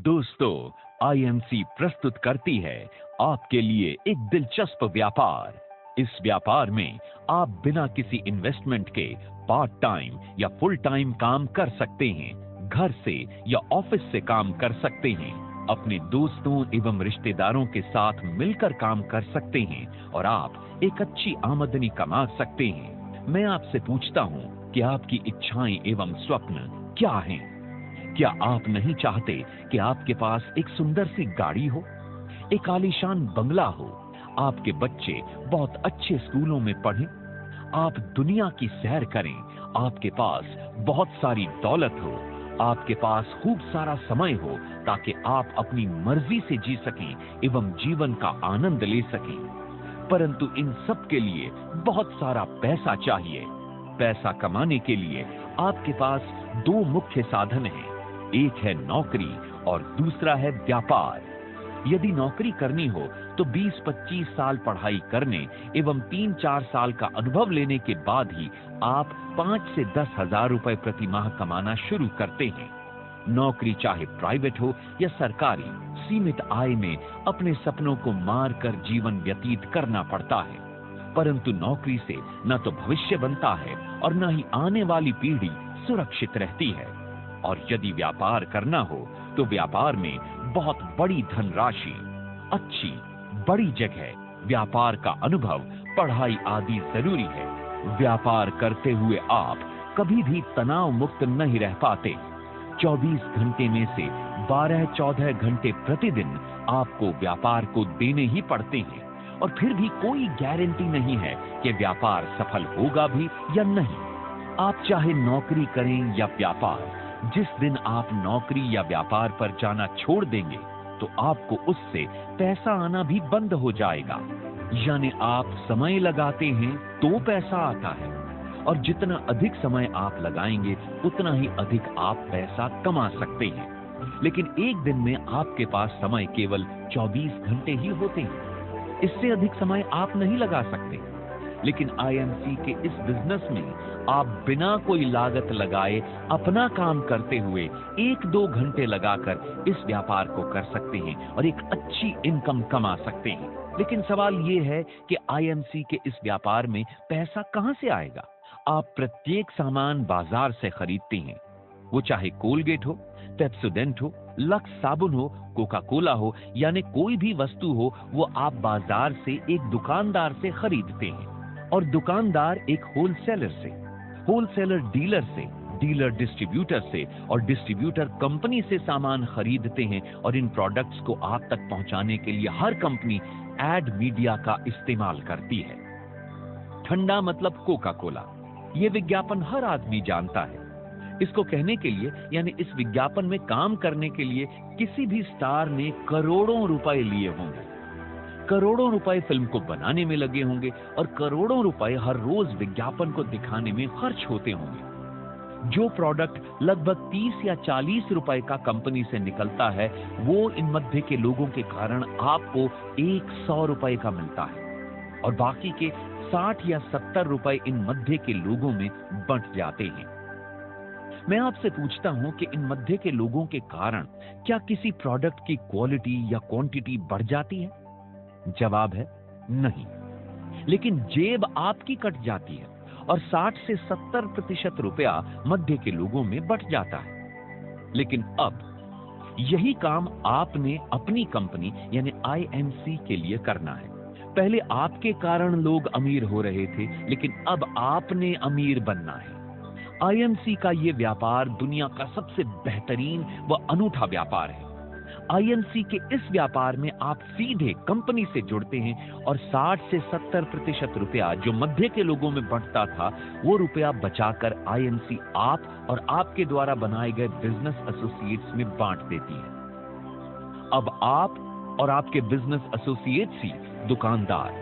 दोस्तों, आईएमसी प्रस्तुत करती है आपके लिए एक दिलचस्प व्यापार। इस व्यापार में आप बिना किसी इन्वेस्टमेंट के पार्ट टाइम या फुल टाइम काम कर सकते हैं। घर से या ऑफिस से काम कर सकते हैं। अपने दोस्तों एवं रिश्तेदारों के साथ मिलकर काम कर सकते हैं और आप एक अच्छी आमदनी कमा सकते हैं। मैं आपसे पूछता हूं कि आपकी इच्छाएं एवं स्वप्न क्या हैं? क्या आप नहीं चाहते कि आपके पास एक सुंदर सी गाड़ी हो, एक आलीशान बंगला हो, आपके बच्चे बहुत अच्छे स्कूलों में पढ़ें, आप दुनिया की सैर करें, आपके पास बहुत सारी दौलत हो, आपके पास खूब सारा समय हो ताकि आप अपनी मर्जी से जी सकें एवं जीवन का आनंद ले सकें। परंतु इन सब के लिए बहुत सारा पैसा चाहिए। पैसा कमाने के लिए आपके पास दो मुख्य साधन हैं। एक है नौकरी और दूसरा है व्यापार। यदि नौकरी करनी हो तो 20-25 साल पढ़ाई करने एवं 3-4 साल का अनुभव लेने के बाद ही आप 5 से 10 हजार रुपए प्रति माह कमाना शुरू करते हैं। नौकरी चाहे प्राइवेट हो या सरकारी, सीमित आय में अपने सपनों को मार कर जीवन व्यतीत करना पड़ता है। परंतु नौकरी से न तो भविष्य बनता है और न ही आने वाली पीढ़ी सुरक्षित रहती है। और यदि व्यापार करना हो तो व्यापार में बहुत बड़ी धनराशि, अच्छी बड़ी जगह, व्यापार का अनुभव, पढ़ाई आदि जरूरी है। व्यापार करते हुए आप कभी भी तनाव मुक्त नहीं रह पाते। 24 घंटे में से 12-14 घंटे प्रतिदिन आपको व्यापार को देने ही पड़ते हैं और फिर भी कोई गारंटी नहीं है कि व्यापार सफल होगा भी या नहीं। आप चाहे नौकरी करें या व्यापार, जिस दिन आप नौकरी या व्यापार पर जाना छोड़ देंगे तो आपको उससे पैसा आना भी बंद हो जाएगा। यानी आप समय लगाते हैं तो पैसा आता है और जितना अधिक समय आप लगाएंगे उतना ही अधिक आप पैसा कमा सकते हैं। लेकिन एक दिन में आपके पास समय केवल 24 घंटे ही होते हैं। इससे अधिक समय आप नहीं लगा सकते। लेकिन आईएमसी के इस बिजनेस में आप बिना कोई लागत लगाए अपना काम करते हुए 1-2 घंटे लगाकर इस व्यापार को कर सकते हैं और एक अच्छी इनकम कमा सकते हैं। लेकिन सवाल ये है कि आईएमसी के इस व्यापार में पैसा कहां से आएगा? आप प्रत्येक सामान बाजार से खरीदते हैं, वो चाहे कोलगेट हो, पेप्सोडेंट हो, लक्स साबुन हो, कोका कोला हो, यानी कोई भी वस्तु हो, वो आप बाजार से एक दुकानदार से खरीदते हैं और दुकानदार एक होलसेलर से, होलसेलर डीलर से, डीलर डिस्ट्रीब्यूटर से और डिस्ट्रीब्यूटर कंपनी से सामान खरीदते हैं। और इन प्रोडक्ट्स को आप तक पहुंचाने के लिए हर कंपनी एड मीडिया का इस्तेमाल करती है। ठंडा मतलब कोका कोला, यह विज्ञापन हर आदमी जानता है। इसको कहने के लिए यानी इस विज्ञापन में काम करने के लिए किसी भी स्टार ने करोड़ों रुपए लिए होंगे, करोड़ों रुपए फिल्म को बनाने में लगे होंगे और करोड़ों रुपए हर रोज विज्ञापन को दिखाने में खर्च होते होंगे। जो प्रोडक्ट लगभग 30 या 40 रुपए का कंपनी से निकलता है वो इन मध्य के लोगों के कारण आपको 100 रुपए का मिलता है और बाकी के 60 या 70 रुपए इन मध्य के लोगों में बंट जाते हैं। मैं आपसे पूछता हूं कि इन मध्य के लोगों के कारण क्या किसी प्रोडक्ट की क्वालिटी या क्वांटिटी बढ़ जाती है? जवाब है नहीं। लेकिन जेब आपकी कट जाती है और 60 से 70% रुपया मध्य के लोगों में बट जाता है। लेकिन अब यही काम आपने अपनी कंपनी यानी आईएमसी के लिए करना है। पहले आपके कारण लोग अमीर हो रहे थे, लेकिन अब आपने अमीर बनना है। आईएमसी का यह व्यापार दुनिया का सबसे बेहतरीन व अनूठा व्यापार है। आईएमसी के इस व्यापार में आप सीधे कंपनी से जुड़ते हैं और 60 से 70% रुपया जो मध्य के लोगों में बंटता था वो रुपया बचाकर आईएमसी आप और आपके द्वारा बनाए गए बिजनेस एसोसिएट्स में बांट देती है। अब आप और आपके बिजनेस एसोसिएट्स ही दुकानदार,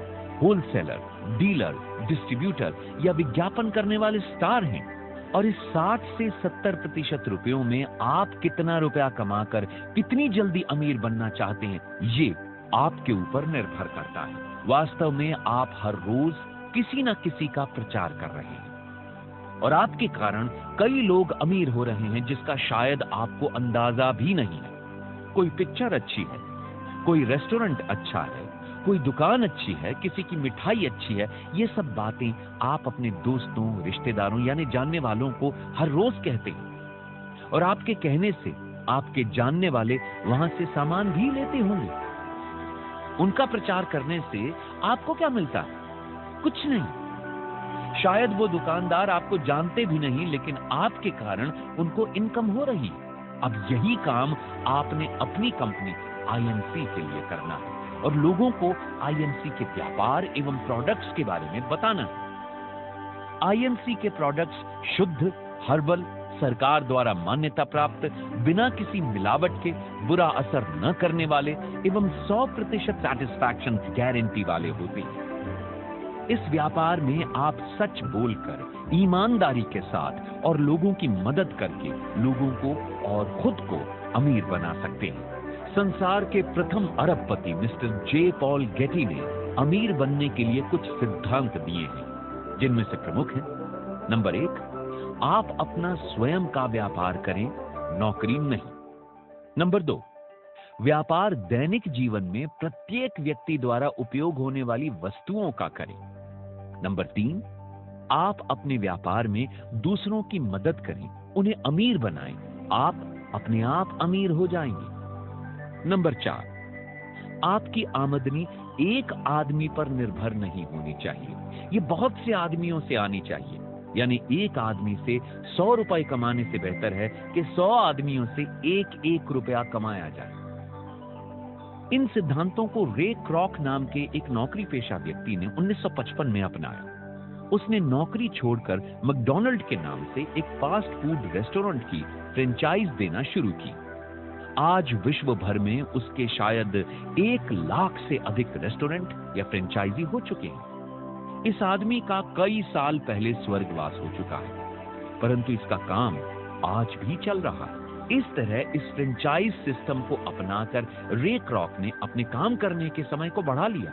होलसेलर, डीलर, डिस्ट्रीब्यूटर या विज्ञापन करने वाले स्टार हैं और इस 60 से 70% रुपयों में आप कितना रुपया कमाकर कितनी जल्दी अमीर बनना चाहते हैं ये आपके ऊपर निर्भर करता है। वास्तव में आप हर रोज किसी न किसी का प्रचार कर रहे हैं और आपके कारण कई लोग अमीर हो रहे हैं जिसका शायद आपको अंदाजा भी नहीं है। कोई पिक्चर अच्छी है, कोई रेस्टोरेंट अच्छा है, कोई दुकान अच्छी है, किसी की मिठाई अच्छी है, ये सब बातें आप अपने दोस्तों, रिश्तेदारों यानी जानने वालों को हर रोज कहते हैं। और आपके कहने से आपके जानने वाले वहां से सामान भी लेते होंगे। उनका प्रचार करने से आपको क्या मिलता है? कुछ नहीं। शायद वो दुकानदार आपको जानते भी नहीं, लेकिन आपके कारण उनको इनकम हो रही है। अब यही काम आपने अपनी कंपनी आईएमसी के लिए करना है और लोगों को आईएमसी के व्यापार एवं प्रोडक्ट्स के बारे में बताना है। आईएमसी के प्रोडक्ट्स शुद्ध, हर्बल, सरकार द्वारा मान्यता प्राप्त, बिना किसी मिलावट के, बुरा असर न करने वाले एवं 100% सैटिस्फैक्शन गारंटी वाले होते हैं। इस व्यापार में आप सच बोलकर, ईमानदारी के साथ और लोगों की मदद करके लोगों को और खुद को अमीर बना सकते हैं। संसार के प्रथम अरबपति मिस्टर जे पॉल गेटी ने अमीर बनने के लिए कुछ सिद्धांत दिए हैं, जिनमें से प्रमुख हैं। नंबर 1, आप अपना स्वयं का व्यापार करें, नौकरी नहीं। नंबर 2, व्यापार दैनिक जीवन में प्रत्येक व्यक्ति द्वारा उपयोग होने वाली वस्तुओं का करें। नंबर 3, आप अपने व्यापार में दूसरों की मदद करें, उन्हें अमीर बनाएं, आप अपने आप अमीर हो जाएंगे। नंबर 4, आपकी आमदनी एक आदमी पर निर्भर नहीं होनी चाहिए, ये बहुत से आदमियों से आनी चाहिए। यानी एक आदमी से 100 रुपए कमाने से बेहतर है कि 100 आदमियों से 1-1 रुपया कमाया जाए। इन सिद्धांतों को रे क्रॉक नाम के एक नौकरी पेशा व्यक्ति ने 1955 में अपनाया। उसने नौकरी छोड़कर मैकडॉनल्ड के नाम से एक फास्ट फूड रेस्टोरेंट की फ्रेंचाइज देना शुरू की। आज विश्व भर में उसके शायद 1 लाख से अधिक रेस्टोरेंट या फ्रेंचाइजी हो चुके हैं। इस आदमी का कई साल पहले स्वर्गवास हो चुका है, परंतु इसका काम आज भी चल रहा है। इस तरह इस फ्रेंचाइज सिस्टम को अपनाकर रे क्रॉक ने अपने काम करने के समय को बढ़ा लिया।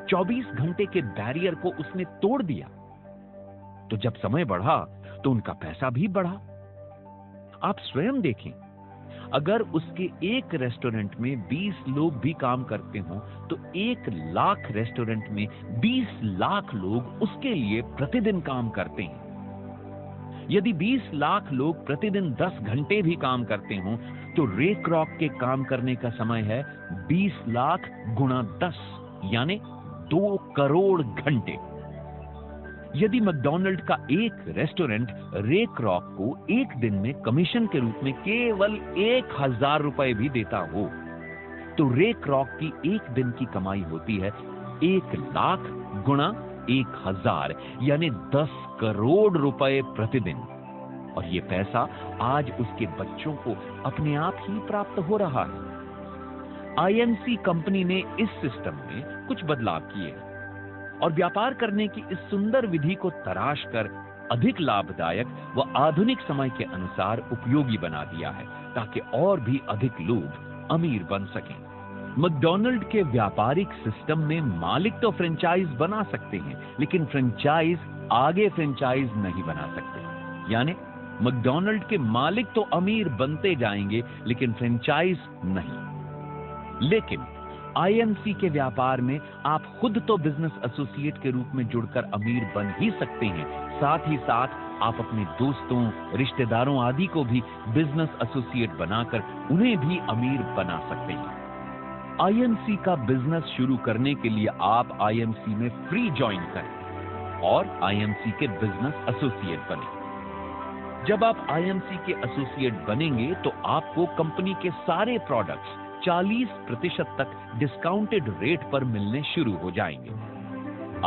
24 घंटे के बैरियर को उसने तोड़ दिया। तो जब समय बढ़ा तो उनका पैसा भी बढ़ा। आप स्वयं देखें, अगर उसके एक रेस्टोरेंट में 20 लोग भी काम करते हों तो 1 लाख रेस्टोरेंट में 20 लाख लोग उसके लिए प्रतिदिन काम करते हैं। यदि 20 लाख लोग प्रतिदिन 10 घंटे भी काम करते हों तो रे क्रॉक के काम करने का समय है 20 लाख गुणा 10 यानी 2 करोड़ घंटे। यदि मैकडॉनल्ड का एक रेस्टोरेंट रे क्रॉक को एक दिन में कमीशन के रूप में केवल 1000 रुपए भी देता हो तो रे क्रॉक की एक दिन की कमाई होती है 1 लाख गुणा 1000 यानी 10 करोड़ रुपए प्रतिदिन। और ये पैसा आज उसके बच्चों को अपने आप ही प्राप्त हो रहा है। आईएमसी कंपनी ने इस सिस्टम में कुछ बदलाव किए और व्यापार करने की इस सुंदर विधि को तराश कर अधिक लाभदायक व आधुनिक समय के अनुसार उपयोगी बना दिया है, ताकि और भी अधिक लोग अमीर बन सकें। मैकडॉनल्ड के व्यापारिक सिस्टम में मालिक तो फ्रेंचाइज बना सकते हैं, लेकिन फ्रेंचाइज आगे फ्रेंचाइज नहीं बना सकते। यानी मैकडॉनल्ड के मालिक तो अमीर बनते जाएंगे, लेकिन फ्रेंचाइज नहीं। लेकिन आईएमसी के व्यापार में आप खुद तो बिजनेस एसोसिएट के रूप में जुड़कर अमीर बन ही सकते हैं, साथ ही साथ आप अपने दोस्तों, रिश्तेदारों आदि को भी बिजनेस एसोसिएट बनाकर उन्हें भी अमीर बना सकते हैं। आईएमसी का बिजनेस शुरू करने के लिए आप आईएमसी में फ्री ज्वाइन करें और आईएमसी के बिजनेस एसोसिएट बने। जब आप आईएमसी के एसोसिएट बनेंगे तो आपको कंपनी के सारे प्रोडक्ट्स 40% तक डिस्काउंटेड रेट पर मिलने शुरू हो जाएंगे।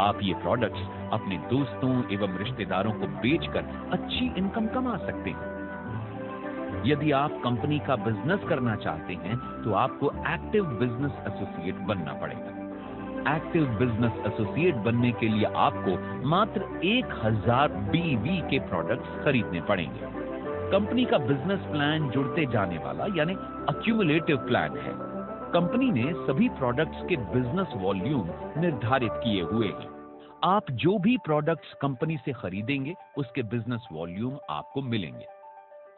आप ये प्रोडक्ट्स अपने दोस्तों एवं रिश्तेदारों को बेचकर अच्छी इनकम कमा सकते हैं। यदि आप कंपनी का बिजनेस करना चाहते हैं तो आपको एक्टिव बिजनेस एसोसिएट बनना पड़ेगा। एक्टिव बिजनेस एसोसिएट बनने के लिए आपको मात्र 1000 बीवी के प्रोडक्ट्स खरीदने पड़ेंगे। कंपनी का बिजनेस प्लान जुड़ते जाने वाला यानी अक्यूमुलेटिव प्लान है। कंपनी ने सभी प्रोडक्ट्स के बिजनेस वॉल्यूम निर्धारित किए हुए हैं। आप जो भी प्रोडक्ट्स कंपनी से खरीदेंगे उसके बिजनेस वॉल्यूम आपको मिलेंगे।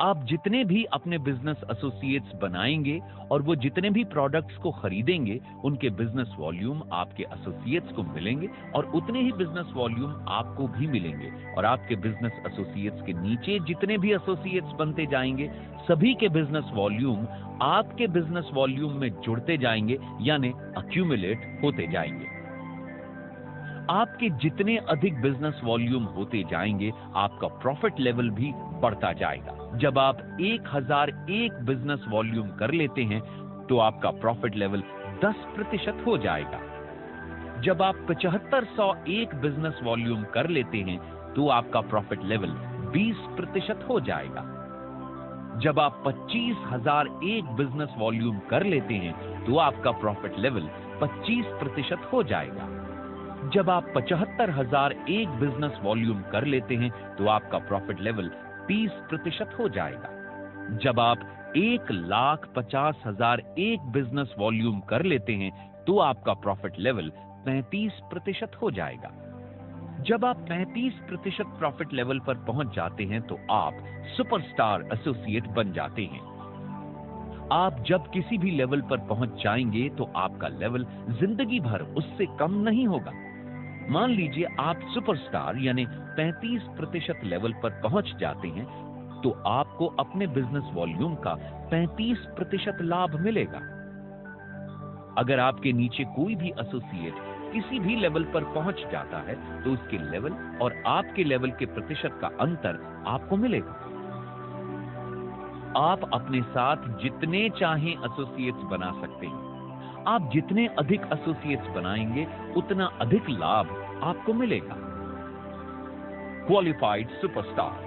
आप जितने भी अपने बिजनेस एसोसिएट्स बनाएंगे और वो जितने भी प्रोडक्ट्स को खरीदेंगे, उनके बिजनेस वॉल्यूम आपके एसोसिएट्स को मिलेंगे और उतने ही बिजनेस वॉल्यूम आपको भी मिलेंगे। और आपके बिजनेस एसोसिएट्स के नीचे जितने भी एसोसिएट्स बनते जाएंगे, सभी के बिजनेस वॉल्यूम आपके बिजनेस वॉल्यूम में जुड़ते जाएंगे, यानी अक्यूमुलेट होते जाएंगे। आपके जितने अधिक बिजनेस वॉल्यूम होते जाएंगे, आपका प्रॉफिट लेवल भी बढ़ता जाएगा। जब आप 1001 बिजनेस वॉल्यूम कर लेते हैं तो आपका प्रॉफिट लेवल 10% हो जाएगा। जब आप 7501 बिजनेस वॉल्यूम कर लेते हैं तो आपका प्रॉफिट लेवल 20% हो जाएगा। जब आप 25001 बिजनेस वॉल्यूम कर लेते हैं तो आपका प्रॉफिट लेवल 25% हो जाएगा। जब आप 75001 बिजनेस वॉल्यूम कर लेते हैं तो आपका प्रॉफिट लेवल 30% हो जाएगा। जब आप 1,50,001 बिजनेस वॉल्यूम कर लेते हैं तो आपका प्रॉफिट लेवल 35% हो जाएगा। जब आप 35% प्रॉफिट लेवल पर पहुंच जाते हैं तो आप सुपरस्टार एसोसिएट बन जाते हैं। आप जब किसी भी लेवल पर पहुंच जाएंगे तो आपका लेवल जिंदगी भर उससे कम नहीं होगा। मान लीजिए आप सुपरस्टार यानी 35% लेवल पर पहुंच जाते हैं तो आपको अपने बिजनेस वॉल्यूम का 35% लाभ मिलेगा। अगर आपके नीचे कोई भी एसोसिएट किसी भी लेवल पर पहुंच जाता है तो उसके लेवल और आपके लेवल के प्रतिशत का अंतर आपको मिलेगा। आप अपने साथ जितने चाहें एसोसिएट्स बना सकते हैं। आप जितने अधिक एसोसिएट्स बनाएंगे उतना अधिक लाभ आपको मिलेगा। Qualified superstar.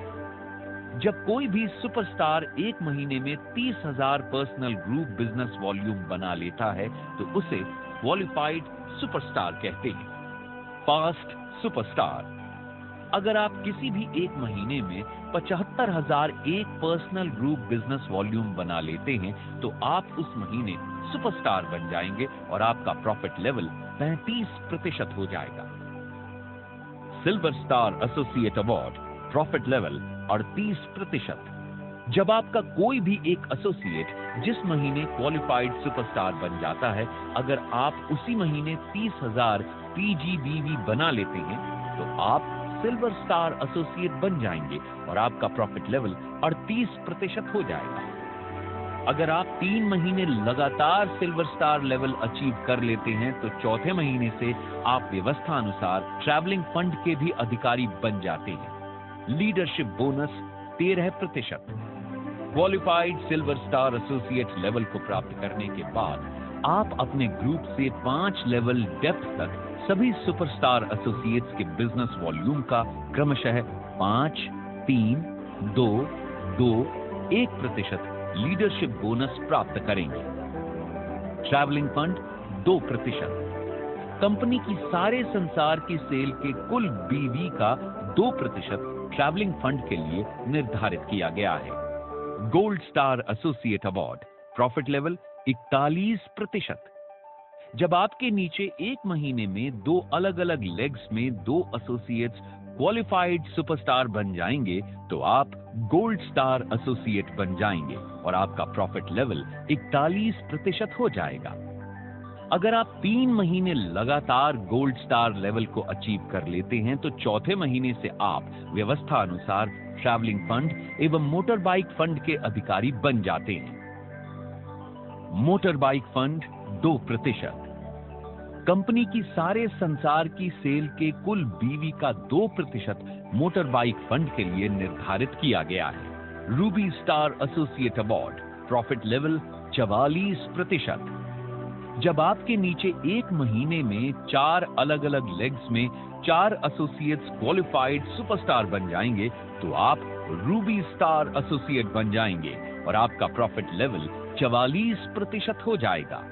जब कोई भी सुपरस्टार एक महीने में 30,000 पर्सनल ग्रुप बिजनेस वॉल्यूम बना लेता है तो उसे क्वालिफाइड सुपरस्टार कहते हैं। Fast superstar. अगर आप किसी भी एक महीने में 75,001 पर्सनल ग्रुप बिजनेस वॉल्यूम बना लेते हैं तो आप उस महीने सुपरस्टार बन जाएंगे और आपका प्रॉफिट लेवल 35% हो जाएगा। Silver star associate award, profit level 38%। जब आपका कोई भी एक एसोसिएट जिस महीने क्वालिफाइड सुपरस्टार बन जाता है, अगर आप उसी महीने 30,000 पीजीबीवी बना लेते हैं तो आप सिल्वर स्टार एसोसिएट बन जाएंगे और आपका प्रॉफिट लेवल 38% हो जाएगा। अगर आप 3 महीने लगातार सिल्वर स्टार लेवल अचीव कर लेते हैं तो चौथे महीने से आप व्यवस्था अनुसार ट्रैवलिंग फंड के भी अधिकारी बन जाते हैं। Leadership bonus 13%। Qualified silver star associate level को प्राप्त करने के बाद आप अपने ग्रुप से 5 लेवल डेप्थ तक सभी सुपरस्टार एसोसिएट्स के बिजनेस वॉल्यूम का क्रमशः 5, 3, 2, 2, 1% लीडरशिप बोनस प्राप्त करेंगे। Travelling fund 2%। कंपनी की सारे संसार की सेल के कुल बीवी का 2% ट्रैवलिंग फंड के लिए निर्धारित किया गया है। Gold star associate award, profit level 41%। जब आपके नीचे एक महीने में 2 अलग अलग लेग्स में 2 एसोसिएट्स क्वालिफाइड सुपरस्टार बन जाएंगे तो आप गोल्ड स्टार एसोसिएट बन जाएंगे और आपका प्रॉफिट लेवल 41% हो जाएगा। अगर आप 3 महीने लगातार गोल्ड स्टार लेवल को अचीव कर लेते हैं तो चौथे महीने से आप व्यवस्था अनुसार ट्रैवलिंग फंड एवं मोटर बाइक फंड के अधिकारी बन जाते हैं। Motor bike fund 2%। कंपनी की सारे संसार की सेल के कुल बीवी का 2% मोटर बाइक फंड के लिए निर्धारित किया गया है। Ruby star associate award, profit level 44%। जब आपके नीचे एक महीने में 4 अलग अलग लेग्स में 4 एसोसिएट्स क्वालिफाइड सुपरस्टार बन जाएंगे तो आप रूबी स्टार एसोसिएट बन जाएंगे और आपका प्रॉफिट लेवल 44% हो जाएगा।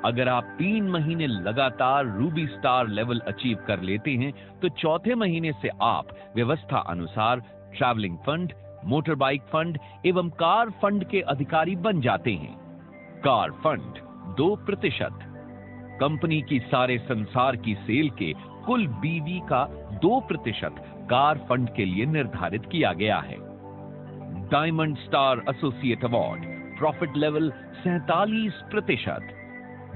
अगर आप 3 महीने लगातार रूबी स्टार लेवल अचीव कर लेते हैं तो चौथे महीने से आप व्यवस्था अनुसार travelling fund, motor bike fund एवं कार फंड के अधिकारी बन जाते हैं। Car fund 2%। कंपनी की सारे संसार की सेल के कुल बीवी का 2% कार फंड के लिए निर्धारित किया गया है। Diamond star associate award, profit level 47%।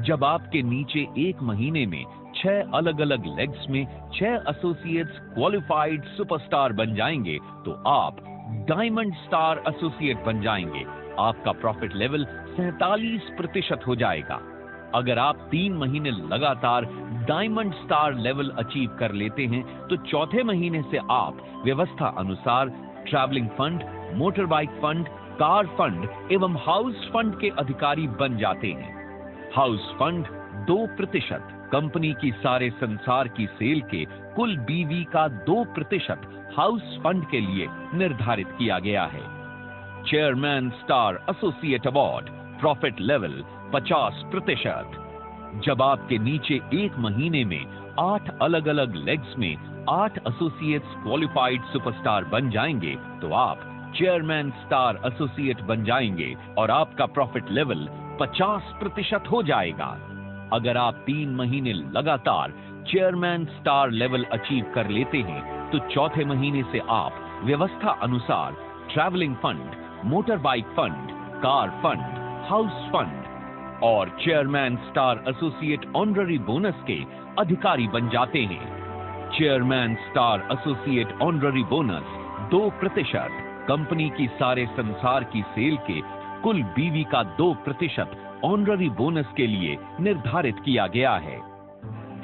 जब आपके नीचे एक महीने में 6 अलग अलग लेग्स में 6 एसोसिएट्स क्वालिफाइड सुपरस्टार बन जाएंगे तो आप डायमंड स्टार एसोसिएट बन जाएंगे। आपका प्रॉफिट लेवल 47% हो जाएगा। अगर आप 3 महीने लगातार डायमंड स्टार लेवल अचीव कर लेते हैं तो चौथे महीने से आप व्यवस्था अनुसार travelling fund, motor bike fund, car fund एवं हाउस फंड के अधिकारी बन जाते हैं। हाउस फंड 2%, कंपनी की सारे संसार की सेल के कुल बीवी का 2% हाउस फंड के लिए निर्धारित किया गया है। Chairman star associate award, profit level 50%। जब आपके नीचे एक महीने में 8 अलग अलग लेग्स में 8 एसोसिएट्स क्वालिफाइड सुपरस्टार बन जाएंगे तो आप चेयरमैन स्टार एसोसिएट बन जाएंगे और आपका प्रॉफिट लेवल 50% हो जाएगा। अगर आप 3 महीने लगातार चेयरमैन स्टार लेवल अचीव कर लेते हैं तो चौथे महीने से आप व्यवस्था अनुसार travelling fund, motor bike fund, car fund, house fund और chairman star associate honorary bonus के अधिकारी बन जाते हैं। Chairman star associate honorary bonus 2%, company की सारे संसार की सेल के कुल बीवी का 2% ऑनररी बोनस के लिए निर्धारित किया गया है।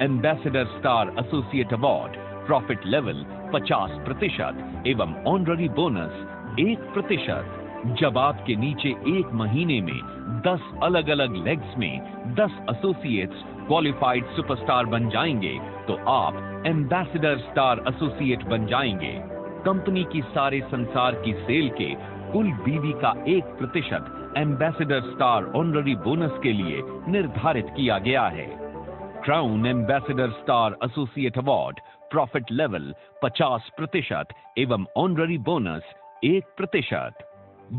Ambassador star associate award, profit level 50% एवं ऑनररी बोनस 1%। जब आपके नीचे एक महीने में 10 अलग अलग लेग्स में 10 एसोसिएट्स क्वालिफाइड सुपरस्टार बन जाएंगे तो आप एम्बेसडर स्टार एसोसिएट बन जाएंगे। कंपनी की सारे संसार की सेल के कुल बीवी का 1% एम्बेसडर स्टार ऑनररी बोनस के लिए निर्धारित किया गया है। Crown ambassador star associate award, profit level 50% एवं ऑनररी बोनस 1%।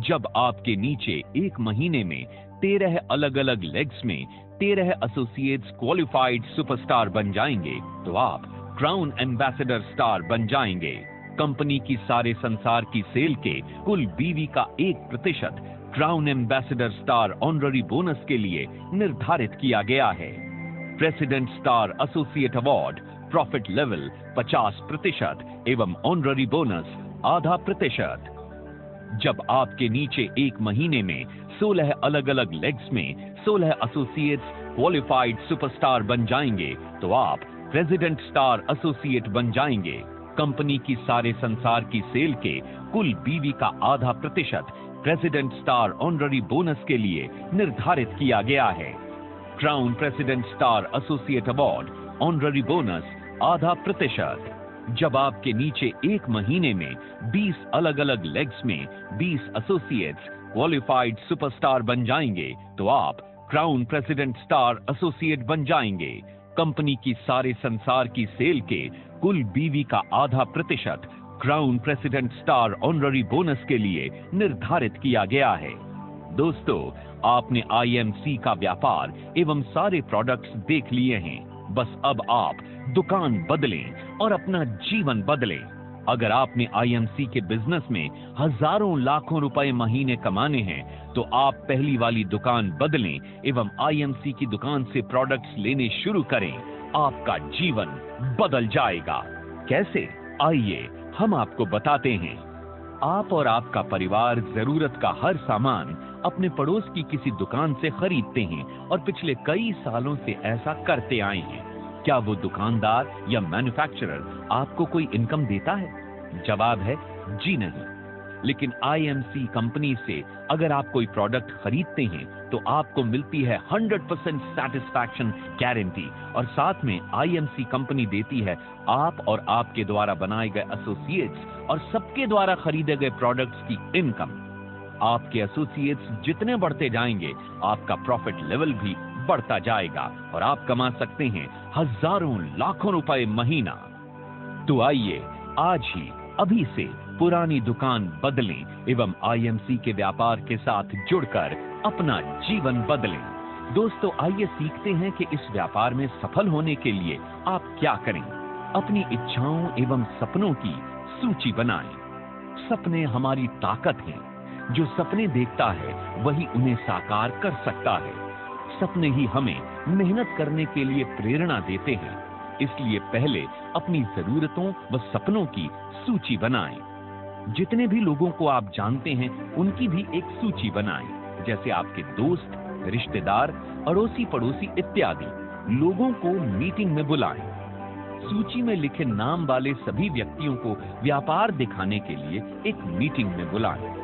जब आपके नीचे एक महीने में 13 अलग अलग लेग्स में 13 एसोसिएट्स क्वालिफाइड सुपरस्टार बन जाएंगे तो आप क्राउन एम्बेसडर स्टार बन जाएंगे। कंपनी की सारे संसार की सेल के कुल बीवी का 1% crown ambassador star honorary bonus के लिए निर्धारित किया गया है। President star associate award, profit level 50% एवं ऑनररी बोनस आधा %। जब आपके नीचे एक महीने में 16 अलग अलग लेग्स में 16 एसोसिएट्स क्वालिफाइड सुपरस्टार बन जाएंगे तो आप प्रेसिडेंट स्टार एसोसिएट बन जाएंगे। कंपनी की सारे संसार की सेल के कुल बीवी का आधा % प्रेसिडेंट स्टार ऑनररी बोनस के लिए निर्धारित किया गया है। Crown president star associate award, honorary bonus आधा %। जब आपके नीचे एक महीने में 20 अलग अलग लेग्स में 20 एसोसिएट्स क्वालिफाइड सुपरस्टार बन जाएंगे तो आप क्राउन प्रेसिडेंट स्टार एसोसिएट बन जाएंगे। कंपनी की सारे संसार की सेल के कुल बीवी का आधा % crown president star honorary bonus के लिए निर्धारित किया गया है। दोस्तों, आपने आईएमसी का व्यापार एवं सारे प्रोडक्ट्स देख लिए हैं। बस अब आप दुकान बदलें और अपना जीवन बदलें। अगर आपने आईएमसी के बिजनेस में हजारों लाखों रुपए महीने कमाने हैं तो आप पहली वाली दुकान बदलें एवं आईएमसी की दुकान से प्रोडक्ट्स लेने शुरू करें। आपका जीवन बदल जाएगा। कैसे? आइए हम आपको बताते हैं। आप और आपका परिवार जरूरत का हर सामान अपने पड़ोस की किसी दुकान से खरीदते हैं और पिछले कई सालों से ऐसा करते आए हैं। क्या वो दुकानदार या मैन्युफैक्चरर आपको कोई इनकम देता है? जवाब है जी नहीं। लेकिन आईएमसी कंपनी से अगर आप कोई प्रोडक्ट खरीदते हैं तो आपको मिलती है 100% सैटिस्फैक्शन गारंटी और साथ में आईएमसी कंपनी देती है आप और आपके द्वारा बनाए गए एसोसिएट्स और सबके द्वारा खरीदे गए प्रोडक्ट्स की इनकम। आपके एसोसिएट्स जितने बढ़ते जाएंगे आपका प्रॉफिट लेवल भी बढ़ता जाएगा और आप कमा सकते हैं हजारों लाखों रुपए महीना। तो आइए आज ही अभी से पुरानी दुकान बदलें एवं आईएमसी के व्यापार के साथ जुड़कर अपना जीवन बदलें। दोस्तों, आइए सीखते हैं कि इस व्यापार में सफल होने के लिए आप क्या करें। अपनी इच्छाओं एवं सपनों की सूची बनाएं। सपने हमारी ताकत हैं। जो सपने देखता है वही उन्हें साकार कर सकता है। सपने ही हमें मेहनत करने के लिए प्रेरणा देते हैं। इसलिए पहले अपनी जरूरतों व सपनों की सूची बनाएं। जितने भी लोगों को आप जानते हैं उनकी भी एक सूची बनाएं, जैसे आपके दोस्त, रिश्तेदार, अड़ोसी पड़ोसी इत्यादि लोगों को मीटिंग में बुलाएं। सूची में लिखे नाम वाले सभी व्यक्तियों को व्यापार दिखाने के लिए एक मीटिंग में बुलाएं।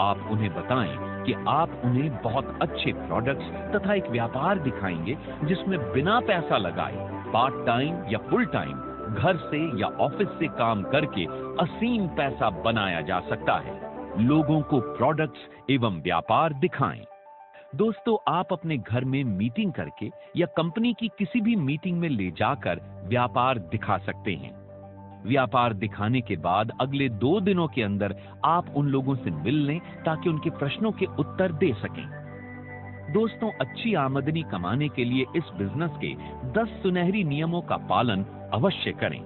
आप उन्हें बताएं कि आप उन्हें बहुत अच्छे प्रोडक्ट्स तथा एक व्यापार दिखाएंगे जिसमें बिना पैसा लगाए पार्ट टाइम या फुल टाइम घर से या ऑफिस से काम करके असीम पैसा बनाया जा सकता है। लोगों को प्रोडक्ट्स एवं व्यापार दिखाएं। दोस्तों, आप अपने घर में मीटिंग करके या कंपनी की किसी भी मीटिंग में ले जाकर व्यापार दिखा सकते हैं। व्यापार दिखाने के बाद अगले 2 दिनों के अंदर आप उन लोगों से मिल लें ताकि उनके प्रश्नों के उत्तर दे सकें। दोस्तों, अच्छी आमदनी कमाने के लिए इस बिजनेस के 10 सुनहरी नियमों का पालन अवश्य करें।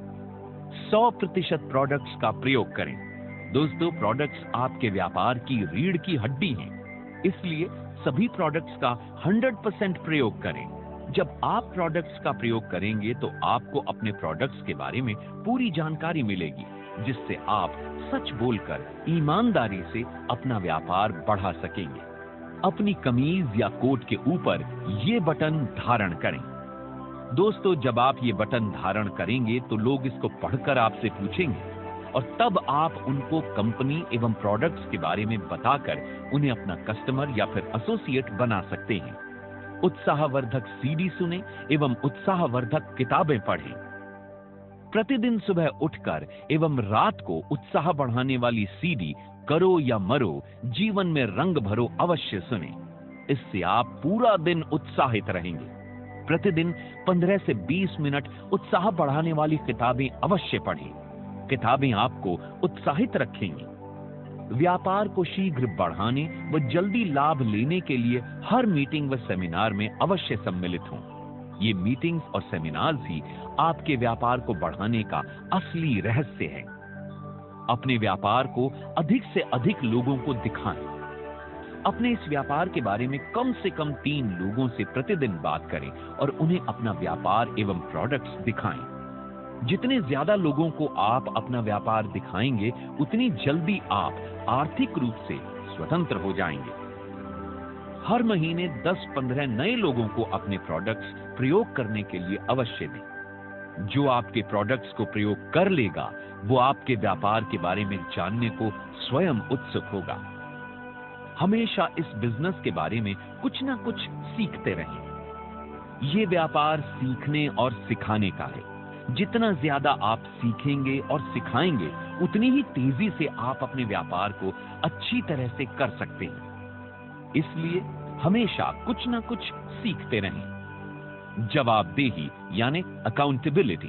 100% प्रोडक्ट्स का प्रयोग करें। दोस्तों, प्रोडक्ट्स आपके व्यापार की रीढ़ की हड्डी हैं, इसलिए सभी प्रोडक्ट्स का 100% प्रयोग करें। जब आप प्रोडक्ट्स का प्रयोग करेंगे तो आपको अपने प्रोडक्ट्स के बारे में पूरी जानकारी मिलेगी, जिससे आप सच बोलकर ईमानदारी से अपना व्यापार बढ़ा सकेंगे। अपनी कमीज या कोट के ऊपर ये बटन धारण करें। दोस्तों, जब आप ये बटन धारण करेंगे तो लोग इसको पढ़कर आपसे पूछेंगे और तब आप उनको कंपनी एवं प्रोडक्ट्स के बारे में बताकर उन्हें अपना कस्टमर या फिर एसोसिएट बना सकते हैं। उत्साहवर्धक सीडी सुने एवं उत्साहवर्धक किताबें पढ़ें। प्रतिदिन सुबह उठकर एवं रात को उत्साह बढ़ाने वाली सीडी करो या मरो, जीवन में रंग भरो अवश्य सुने। इससे आप पूरा दिन उत्साहित रहेंगे। प्रतिदिन 15 से 20 मिनट उत्साह बढ़ाने वाली किताबें अवश्य पढ़ें। किताबें आपको उत्साहित रखेंगी। व्यापार को शीघ्र बढ़ाने व जल्दी लाभ लेने के लिए हर मीटिंग व सेमिनार में अवश्य सम्मिलित हों। ये मीटिंग्स और सेमिनार्स ही आपके व्यापार को बढ़ाने का असली रहस्य है। अपने व्यापार को अधिक से अधिक लोगों को दिखाएं। अपने इस व्यापार के बारे में कम से कम 3 लोगों से प्रतिदिन बात करें और उन्हें अपना व्यापार एवं प्रोडक्ट्स दिखाएं। जितने ज्यादा लोगों को आप अपना व्यापार दिखाएंगे, उतनी जल्दी आप आर्थिक रूप से स्वतंत्र हो जाएंगे। हर महीने 10-15 नए लोगों को अपने प्रोडक्ट्स प्रयोग करने के लिए अवश्य दें। जो आपके प्रोडक्ट्स को प्रयोग कर लेगा, वो आपके व्यापार के बारे में जानने को स्वयं उत्सुक होगा। हमेशा इस बिजनेस के बारे में कुछ ना कुछ सीखते रहें। ये व्यापार सीखने और सिखाने का है। जितना ज्यादा आप सीखेंगे और सिखाएंगे, उतनी ही तेजी से आप अपने व्यापार को अच्छी तरह से कर सकते हैं। इसलिए हमेशा कुछ ना कुछ सीखते रहें। जवाबदेही यानी अकाउंटेबिलिटी।